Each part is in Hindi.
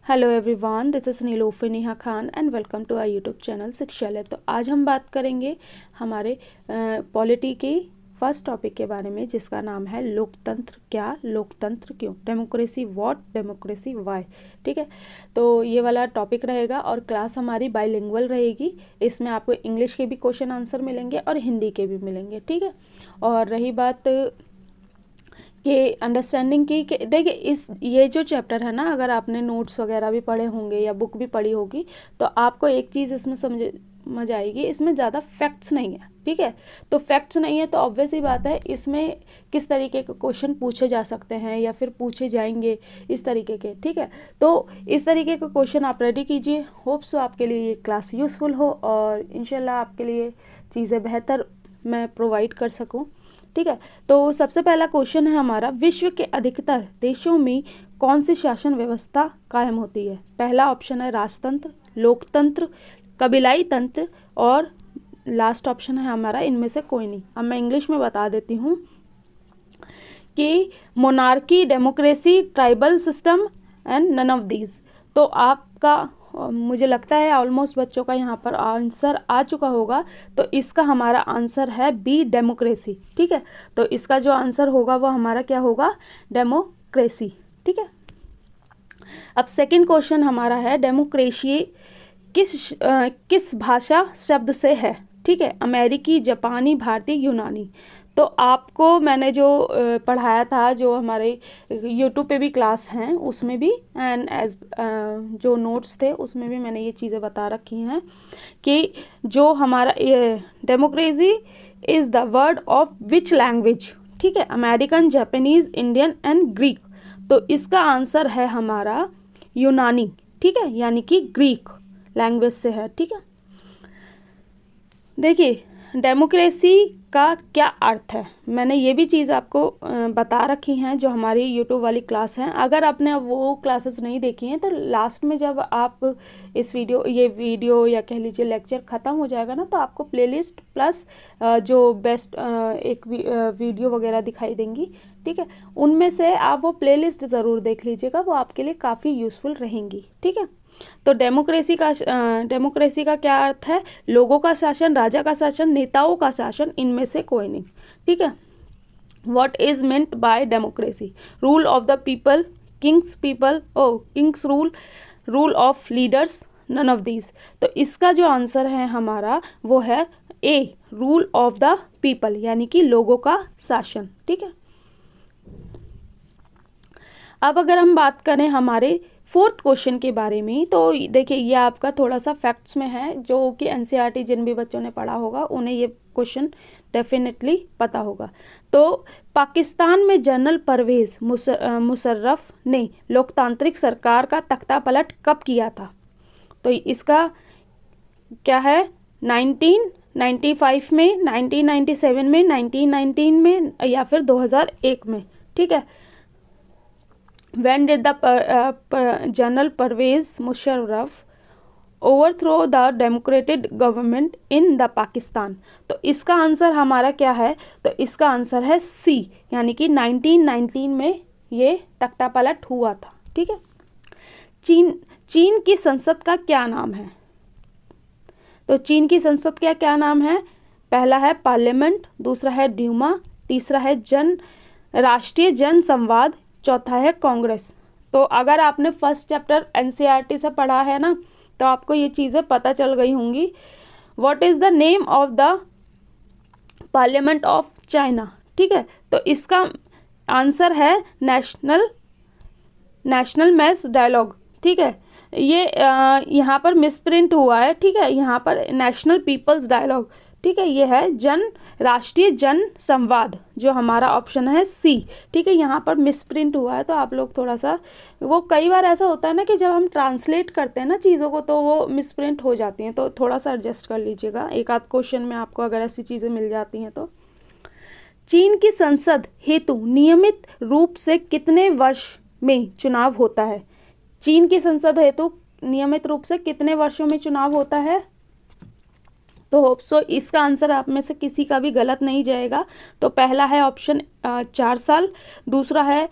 Hello everyone, this is Nilofar Neha Khan and welcome to our YouTube channel Shikshalaya. तो आज हम बात करेंगे हमारे पॉलिटी के फर्स्ट टॉपिक के बारे में, जिसका नाम है लोकतंत्र क्या, लोकतंत्र क्यों, डेमोक्रेसी व्हाट, डेमोक्रेसी व्हाई। ठीक है, तो ये वाला टॉपिक रहेगा और क्लास हमारी बाइलिंगुअल रहेगी। इसमें आपको इंग्लिश के भी क्वेश्चन आंसर मिलेंगे और हिंदी के भी मिलेंगे। ठीक है, और रही बात कि अंडरस्टैंडिंग की, देखिए ये जो चैप्टर है ना, अगर आपने नोट्स वगैरह भी पढ़े होंगे या बुक भी पढ़ी होगी तो आपको एक चीज़ इसमें समझ आएगी, इसमें ज़्यादा फैक्ट्स नहीं है। ठीक है, तो फैक्ट्स नहीं है तो ऑब्वियस ही बात है इसमें किस तरीके के क्वेश्चन पूछे जा सकते हैं या फिर पूछे जाएंगे, इस तरीके के। ठीक है, तो इस तरीके के क्वेश्चन आप रेडी कीजिए। होप सो आपके लिए ये क्लास यूज़फुल हो और इंशाल्लाह आपके लिए चीज़ें बेहतर मैं प्रोवाइड कर सकूँ। ठीक है, तो सबसे पहला क्वेश्चन है हमारा, विश्व के अधिकतर देशों में कौन सी शासन व्यवस्था कायम होती है? पहला ऑप्शन है राजतंत्र, लोकतंत्र, कबीलाई तंत्र और लास्ट ऑप्शन है हमारा इनमें से कोई नहीं। अब मैं इंग्लिश में बता देती हूँ कि monarchy, democracy, tribal system and none of these. तो आपका मुझे लगता है ऑलमोस्ट बच्चों का यहाँ पर आंसर आ चुका होगा। तो इसका हमारा आंसर है बी, डेमोक्रेसी। ठीक है, तो इसका जो आंसर होगा वो हमारा क्या होगा, डेमोक्रेसी। ठीक है, अब सेकंड क्वेश्चन हमारा है, डेमोक्रेसी किस भाषा शब्द से है? ठीक है, अमेरिकी, जापानी, भारतीय, यूनानी। तो आपको मैंने जो पढ़ाया था, जो हमारे यूट्यूब पे भी क्लास हैं उसमें भी एंड एज जो नोट्स थे उसमें भी मैंने ये चीज़ें बता रखी हैं कि जो हमारा democracy is the word of which language. ठीक है, American, Japanese, Indian and Greek. तो इसका आंसर है हमारा यूनानी। ठीक है, यानी कि ग्रीक लैंग्वेज से है। ठीक है, देखिए डेमोक्रेसी का क्या अर्थ है, मैंने ये भी चीज़ आपको बता रखी हैं जो हमारी यूट्यूब वाली क्लास हैं। अगर आपने वो क्लासेस नहीं देखी हैं तो लास्ट में जब आप ये वीडियो या कह लीजिए लेक्चर ख़त्म हो जाएगा ना, तो आपको प्लेलिस्ट प्लस जो बेस्ट एक वीडियो वगैरह दिखाई देंगी। ठीक है, उनमें से आप वो प्लेलिस्ट ज़रूर देख लीजिएगा, वो आपके लिए काफ़ी यूज़फुल रहेंगी। ठीक है, तो डेमोक्रेसी का क्या अर्थ है? लोगों का शासन, राजा का शासन, नेताओं का शासन, इनमें से कोई नहीं। ठीक है, what is meant by democracy? Rule of the people, kings rule of leaders, none of these. तो इसका जो आंसर है हमारा वो है A, rule of the people, यानी कि लोगों का शासन। ठीक है, अब अगर हम बात करें हमारे फोर्थ क्वेश्चन के बारे में, तो देखिए ये आपका थोड़ा सा फैक्ट्स में है, जो कि एनसीईआरटी जिन भी बच्चों ने पढ़ा होगा उन्हें ये क्वेश्चन डेफिनेटली पता होगा। तो पाकिस्तान में जनरल परवेज मुशर्रफ ने लोकतांत्रिक सरकार का तख्ता पलट कब किया था? तो इसका क्या है, 1995 में, 1997 में, 1919 में या फिर 2001 में। ठीक है, When did the General Pervez Musharraf overthrow the democratic government in the Pakistan? तो इसका आंसर हमारा क्या है? तो इसका आंसर है सी, यानी कि 1919 में ये तख्ता पलट हुआ था। ठीक है, चीन की संसद का क्या नाम है? तो चीन की संसद का क्या नाम है? पहला है पार्लियामेंट, दूसरा है ड्यूमा, तीसरा है राष्ट्रीय जन संवाद, चौथा है कांग्रेस। तो अगर आपने फर्स्ट चैप्टर एनसीईआरटी से पढ़ा है ना, तो आपको ये चीज़ें पता चल गई होंगी। What is the name of the parliament of China? ठीक है, तो इसका आंसर है नेशनल मैस डायलॉग। ठीक है, ये यहाँ पर मिसप्रिंट हुआ है। ठीक है, यहाँ पर नेशनल पीपल्स डायलॉग। ठीक है, ये है राष्ट्रीय जन संवाद, जो हमारा ऑप्शन है सी। ठीक है, यहाँ पर मिसप्रिंट हुआ है, तो आप लोग थोड़ा सा, वो कई बार ऐसा होता है ना कि जब हम ट्रांसलेट करते हैं ना चीज़ों को तो वो मिसप्रिंट हो जाती हैं, तो थोड़ा सा एडजस्ट कर लीजिएगा। एक आध क्वेश्चन में आपको अगर ऐसी चीज़ें मिल जाती हैं तो। चीन की संसद हेतु नियमित रूप से कितने वर्ष में चुनाव होता है? चीन की संसद हेतु नियमित रूप से कितने वर्षों में चुनाव होता है? तो होप सो इसका आंसर आप में से किसी का भी गलत नहीं जाएगा। तो पहला है ऑप्शन 4 साल, दूसरा है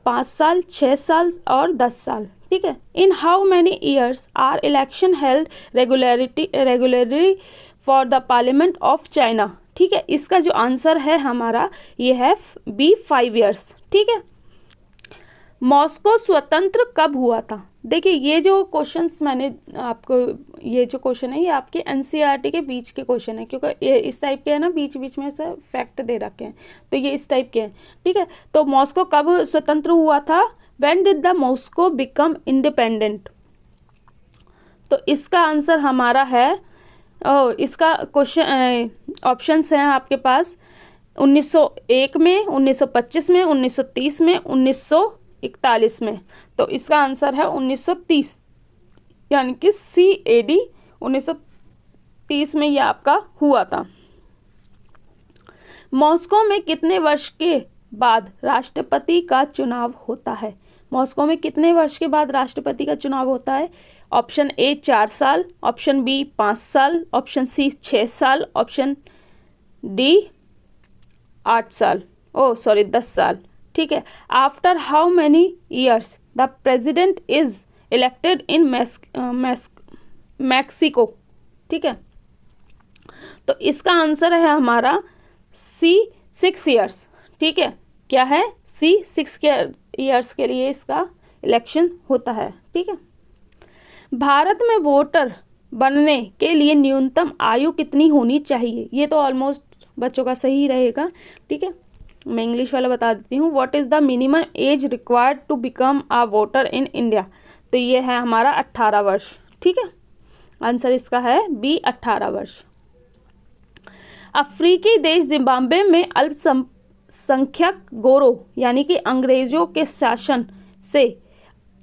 5 साल, 6 साल और 10 साल। ठीक है। In how many years are election held regularly for the parliament of China, ठीक है। इसका जो आंसर है हमारा ये है बी 5 ईयर्स, ठीक है। मॉस्को स्वतंत्र कब हुआ था? देखिए ये जो क्वेश्चंस मैंने आपको, ये जो क्वेश्चन है ये आपके एनसीईआरटी के बीच के क्वेश्चन है, क्योंकि ये इस टाइप के है ना, बीच बीच में से फैक्ट दे रखे हैं, तो ये इस टाइप के हैं, ठीक है। तो मॉस्को कब स्वतंत्र हुआ था? When did the Moscow become independent? तो इसका आंसर हमारा है, इसका क्वेश्चन ऑप्शंस हैं आपके पास 1901 में, 1925 में, 1930 में, 1941 में। तो इसका आंसर है 1930, यानी कि CAD 1930 में ये आपका हुआ था। मॉस्को में कितने वर्ष के बाद राष्ट्रपति का चुनाव होता है? मॉस्को में कितने वर्ष के बाद राष्ट्रपति का चुनाव होता है? ऑप्शन ए 4 साल, ऑप्शन बी 5 साल, ऑप्शन सी 6 साल, ऑप्शन डी 8 साल, 10 साल, ठीक है। After how many years the president is elected in Mexico, ठीक है। तो इसका आंसर है हमारा सी 6 ईयर्स, ठीक है। क्या है? सी 6 ईयर्स के लिए इसका इलेक्शन होता है, ठीक है। भारत में वोटर बनने के लिए न्यूनतम आयु कितनी होनी चाहिए? ये तो ऑलमोस्ट बच्चों का सही रहेगा, ठीक है। मैं इंग्लिश वाला बता देती हूँ। What is the minimum age required to become a voter in India? तो ये है हमारा 18 वर्ष, ठीक है। आंसर इसका है बी 18 वर्ष। अफ्रीकी देश जिम्बाब्वे में अल्पसंख्यक गोरों यानी कि अंग्रेजों के शासन से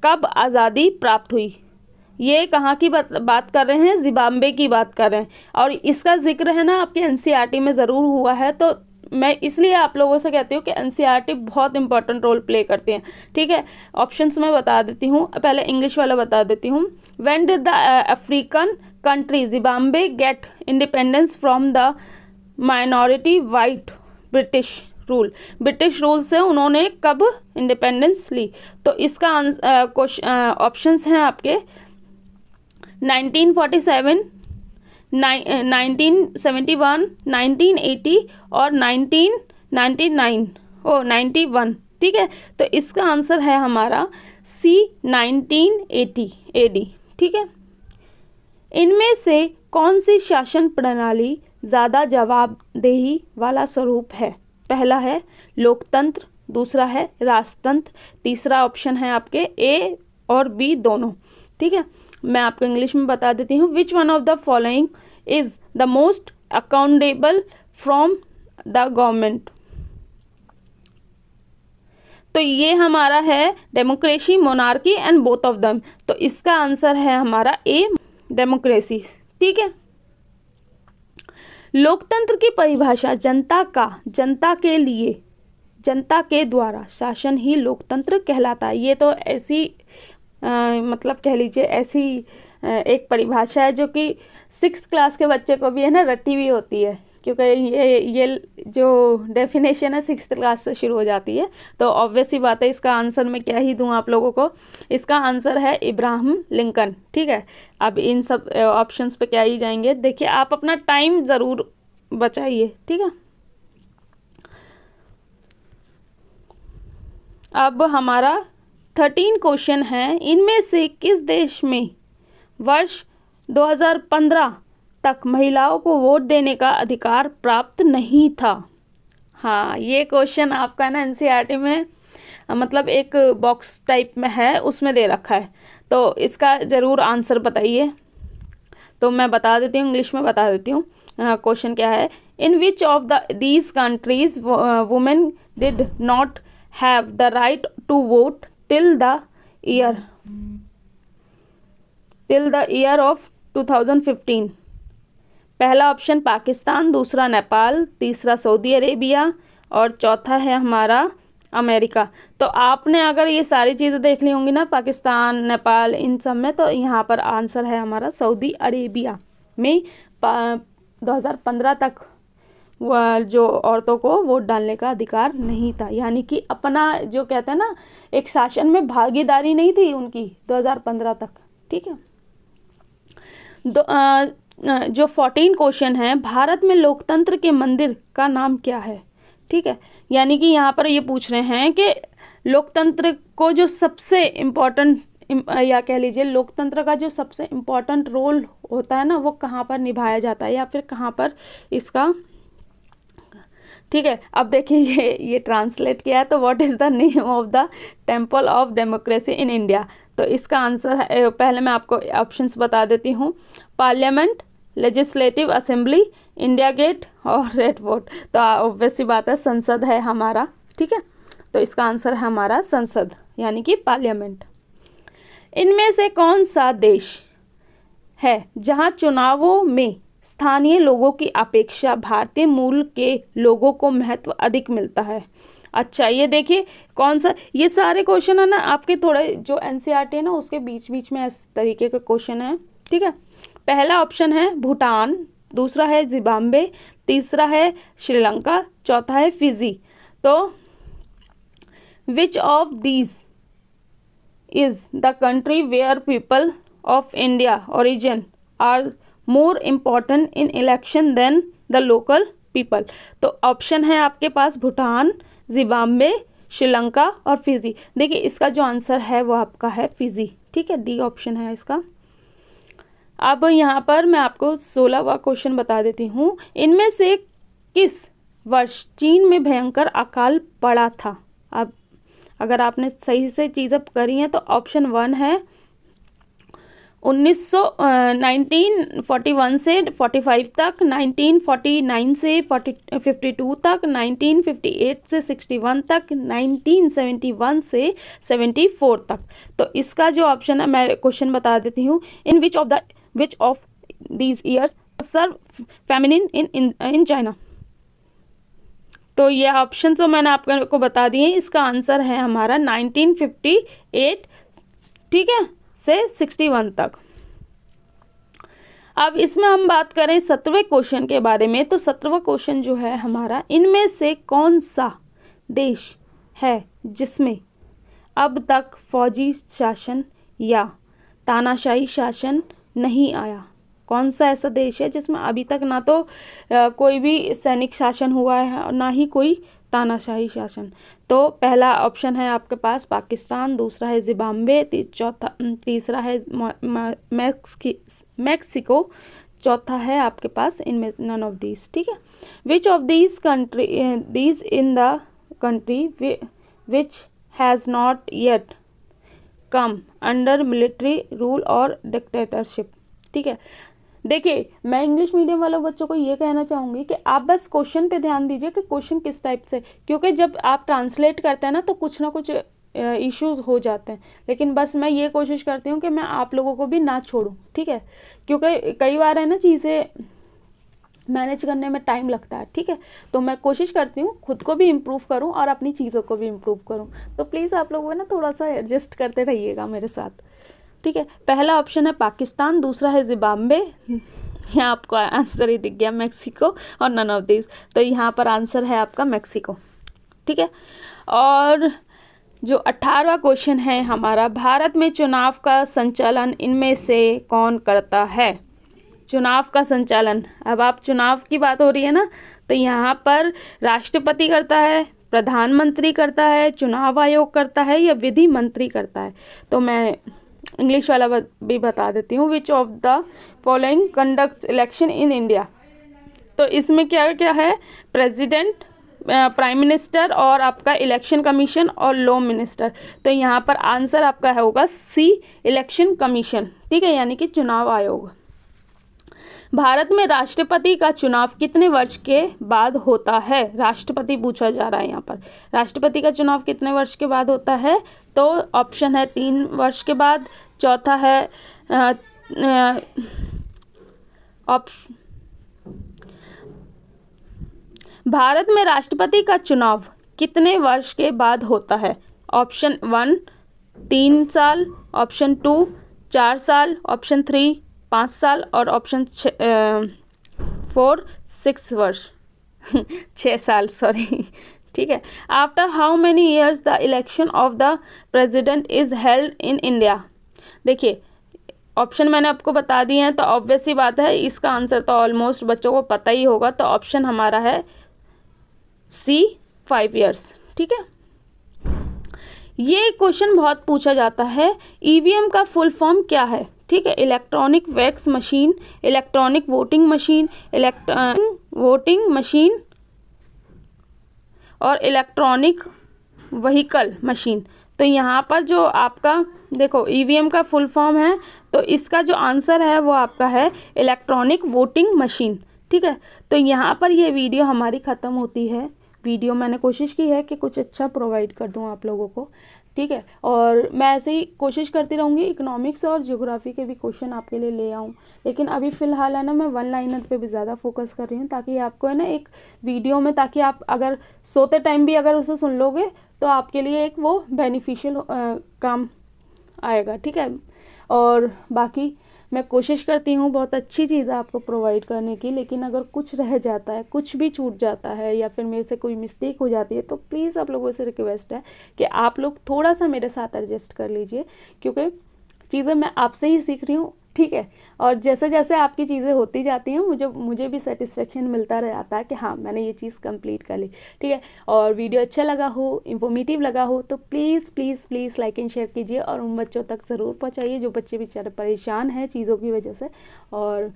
कब आज़ादी प्राप्त हुई? ये कहाँ की बात कर रहे हैं? जिम्बाब्वे की बात कर रहे हैं, और इसका जिक्र है ना आपके एनसीईआरटी में ज़रूर हुआ है। तो मैं इसलिए आप लोगों से कहती हूँ कि एनसीईआरटी बहुत इंपॉर्टेंट रोल प्ले करती हैं, ठीक है। ऑप्शंस मैं बता देती हूँ, पहले इंग्लिश वाला बता देती हूँ। When did the African country Zimbabwe get independence from the minority white British rule? British rule से उन्होंने कब इंडिपेंडेंस ली? तो इसका ऑप्शंस हैं आपके 1947, 1971, 1980 और 91, ठीक है। तो इसका आंसर है हमारा सी 1980 AD, ठीक है। इनमें से कौन सी शासन प्रणाली ज़्यादा जवाबदेही वाला स्वरूप है? पहला है लोकतंत्र, दूसरा है राजतंत्र, तीसरा ऑप्शन है आपके ए और बी दोनों, ठीक है। मैं आपको इंग्लिश में बता देती हूँ। Which one of the following is the most accountable from the government? तो ये हमारा है democracy, monarchy and both of them. तो इसका आंसर है हमारा ए डेमोक्रेसी, ठीक है। लोकतंत्र की परिभाषा जनता के लिए, जनता के द्वारा शासन ही लोकतंत्र कहलाता है। ये तो ऐसी मतलब कह लीजिए ऐसी एक परिभाषा है जो कि 6th क्लास के बच्चे को भी है ना रटी हुई होती है, क्योंकि ये जो डेफिनेशन है 6th क्लास से शुरू हो जाती है। तो ऑब्वियस सी बात है, इसका आंसर मैं क्या ही दूं आप लोगों को। इसका आंसर है इब्राहिम लिंकन, ठीक है। अब इन सब ऑप्शंस पे क्या ही जाएंगे, देखिए आप अपना टाइम ज़रूर बचाइए, ठीक है। अब हमारा 13 क्वेश्चन है। इनमें से किस देश में वर्ष 2015 तक महिलाओं को वोट देने का अधिकार प्राप्त नहीं था? हाँ, ये क्वेश्चन आपका ना एनसीईआरटी में मतलब एक बॉक्स टाइप में है, उसमें दे रखा है, तो इसका ज़रूर आंसर बताइए। तो मैं बता देती हूँ, इंग्लिश में बता देती हूँ। क्वेश्चन क्या है? In which of these countries women did not have the right to vote till the year of 2015? पहला ऑप्शन पाकिस्तान, दूसरा नेपाल, तीसरा सऊदी अरेबिया और चौथा है हमारा अमेरिका। तो आपने अगर ये सारी चीज़ें देख ली होंगी ना, पाकिस्तान, नेपाल, इन सब में, तो यहाँ पर आंसर है हमारा सऊदी अरेबिया में 2015 तक जो औरतों को वोट डालने का अधिकार नहीं था, यानी कि अपना जो कहते हैं ना एक शासन में भागीदारी नहीं थी उनकी 2015 तक। ठीक है, जो 14 क्वेश्चन है, भारत में लोकतंत्र के मंदिर का नाम क्या है। ठीक है, यानी कि यहाँ पर ये पूछ रहे हैं कि लोकतंत्र को जो सबसे इम्पोर्टेंट या कह लीजिए लोकतंत्र का जो सबसे इम्पोर्टेंट रोल होता है ना, वो कहाँ पर निभाया जाता है या फिर कहाँ पर इसका। ठीक है, अब देखिए ये ट्रांसलेट किया है, तो what is the name of the temple of democracy in India. तो इसका आंसर है, पहले मैं आपको ऑप्शंस बता देती हूँ, parliament, legislative assembly, India Gate और रेड फोर्ट। तो ऑब्वियस सी बात है संसद है हमारा। ठीक है, तो इसका आंसर है हमारा संसद यानी कि पार्लियामेंट। इनमें से कौन सा देश है जहां चुनावों में स्थानीय लोगों की अपेक्षा भारतीय मूल के लोगों को महत्व अधिक मिलता है। अच्छा, ये देखिए कौन सा, ये सारे क्वेश्चन है ना आपके थोड़े जो एनसीईआरटी है ना उसके बीच बीच में इस तरीके के क्वेश्चन है। ठीक है, पहला ऑप्शन है भूटान, दूसरा है जिम्बाब्वे, तीसरा है श्रीलंका, चौथा है फिजी। तो विच of these is the country where people of India origin are more important in election than the local people। तो ऑप्शन है आपके पास भूटान, जिम्बाब्वे, श्रीलंका और फिजी। देखिए इसका जो आंसर है वो आपका है फिजी। ठीक है, डी ऑप्शन है इसका। अब यहाँ पर मैं आपको 16वां क्वेश्चन बता देती हूँ, इनमें से किस वर्ष चीन में भयंकर अकाल पड़ा था। अब अगर आपने सही से चीज़ें करी हैं तो ऑप्शन 1 है 1941 से 45 तक, 1949 से 52 तक, 1958 से 61 तक, 1971 से 74 तक। तो इसका जो ऑप्शन है मैं क्वेश्चन बता देती हूँ, in which of these years serve feminine in China. तो ये ऑप्शन तो मैंने आपको बता दिए, इसका आंसर है हमारा 1958 ठीक है से 61 तक। अब इसमें हम बात करें 17वें क्वेश्चन के बारे में। तो 17वां क्वेश्चन जो है हमारा, इनमें से कौन सा देश है जिसमें अब तक फौजी शासन या तानाशाही शासन नहीं आया। कौन सा ऐसा देश है जिसमें अभी तक ना तो कोई भी सैनिक शासन हुआ है और ना ही कोई तानाशाही शासन। तो पहला ऑप्शन है आपके पास पाकिस्तान, दूसरा है जिम्बाब्वे, तीसरा है मैक्सिको, चौथा है आपके पास इनमें नन ऑफ दीज। ठीक है, विच of these in the country which has not yet come under military rule और डिक्टेटरशिप। ठीक है, देखिए मैं इंग्लिश मीडियम वाले बच्चों को ये कहना चाहूँगी कि आप बस क्वेश्चन पे ध्यान दीजिए कि क्वेश्चन किस टाइप से, क्योंकि जब आप ट्रांसलेट करते हैं ना तो कुछ ना कुछ इश्यूज हो जाते हैं, लेकिन बस मैं ये कोशिश करती हूँ कि मैं आप लोगों को भी ना छोड़ूं। ठीक है, क्योंकि कई बार है ना चीज़ें मैनेज करने में टाइम लगता है। ठीक है, तो मैं कोशिश करती हूँ खुद को भी इम्प्रूव करूँ और अपनी चीज़ों को भी इम्प्रूव करूँ। तो प्लीज़ आप लोग ना थोड़ा सा एडजस्ट करते रहिएगा मेरे साथ। ठीक है, पहला ऑप्शन है पाकिस्तान, दूसरा है जिम्बाब्वे, यहाँ आपको आंसर ही दिख गया मैक्सिको, और नन ऑफ दिस। तो यहाँ पर आंसर है आपका मैक्सिको। ठीक है, और जो 18वां क्वेश्चन है हमारा, भारत में चुनाव का संचालन इनमें से कौन करता है। चुनाव का संचालन, अब आप चुनाव की बात हो रही है ना, तो यहाँ पर राष्ट्रपति करता है, प्रधानमंत्री करता है, चुनाव आयोग करता है या विधि मंत्री करता है। तो मैं इंग्लिश वाला भी बता देती हूँ, which of the following conducts election in India. तो इसमें क्या क्या है, प्रेसिडेंट, प्राइम मिनिस्टर और आपका इलेक्शन कमीशन और लॉ मिनिस्टर। तो यहाँ पर आंसर आपका है होगा सी, इलेक्शन कमीशन। ठीक है, यानी कि चुनाव आयोग। भारत में राष्ट्रपति का चुनाव कितने वर्ष के बाद होता है। राष्ट्रपति पूछा जा रहा है यहाँ पर, राष्ट्रपति का चुनाव कितने वर्ष के बाद होता है। तो ऑप्शन है 3 वर्ष के बाद, चौथा है भारत में राष्ट्रपति का चुनाव कितने वर्ष के बाद होता है। ऑप्शन 1 3 साल, ऑप्शन 2 4 साल, ऑप्शन 3 5 साल और ऑप्शन 4 6 वर्ष। 6 साल, सॉरी। ठीक है। After how many years the election of the president is held in India. देखिए ऑप्शन मैंने आपको बता दिए हैं, तो ऑब्वियस सी बात है इसका आंसर तो ऑलमोस्ट बच्चों को पता ही होगा। तो ऑप्शन हमारा है सी, 5 ईयर्स। ठीक है। ये क्वेश्चन बहुत पूछा जाता है, ईवीएम का फुल फॉर्म क्या है। ठीक है। Electronic wax machine, electronic voting machine, electronic voting machine और इलेक्ट्रॉनिक व्हीकल मशीन। तो यहाँ पर जो आपका देखो ईवीएम का फुल फॉर्म है, तो इसका जो आंसर है वो आपका है इलेक्ट्रॉनिक वोटिंग मशीन। ठीक है। तो यहाँ पर ये वीडियो हमारी ख़त्म होती है। वीडियो मैंने कोशिश की है कि कुछ अच्छा प्रोवाइड कर दूँ आप लोगों को। ठीक है। और मैं ऐसे ही कोशिश करती रहूँगी इकोनॉमिक्स और ज्योग्राफी के भी क्वेश्चन आपके लिए ले आऊँ, लेकिन अभी फ़िलहाल है ना मैं वन लाइनर पे भी ज़्यादा फोकस कर रही हूँ, ताकि आपको है ना एक वीडियो में, ताकि आप अगर सोते टाइम भी अगर उसे सुन लोगे तो आपके लिए एक वो बेनिफिशियल काम आएगा। ठीक है। और बाकी मैं कोशिश करती हूँ बहुत अच्छी चीज़ें आपको प्रोवाइड करने की, लेकिन अगर कुछ रह जाता है, कुछ भी छूट जाता है या फिर मेरे से कोई मिस्टेक हो जाती है, तो प्लीज़ आप लोगों से रिक्वेस्ट है कि आप लोग थोड़ा सा मेरे साथ एडजस्ट कर लीजिए, क्योंकि चीज़ें मैं आपसे ही सीख रही हूँ। ठीक है। और जैसे जैसे आपकी चीज़ें होती जाती हैं मुझे भी सेटिस्फेक्शन मिलता रहता है कि हाँ मैंने ये चीज़ कंप्लीट कर ली। ठीक है। और वीडियो अच्छा लगा हो, इन्फॉर्मेटिव लगा हो, तो please please please like and share कीजिए और उन बच्चों तक ज़रूर पहुँचाइए जो बच्चे बेचारे परेशान हैं चीज़ों की वजह से। और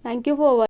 थैंक यू फॉर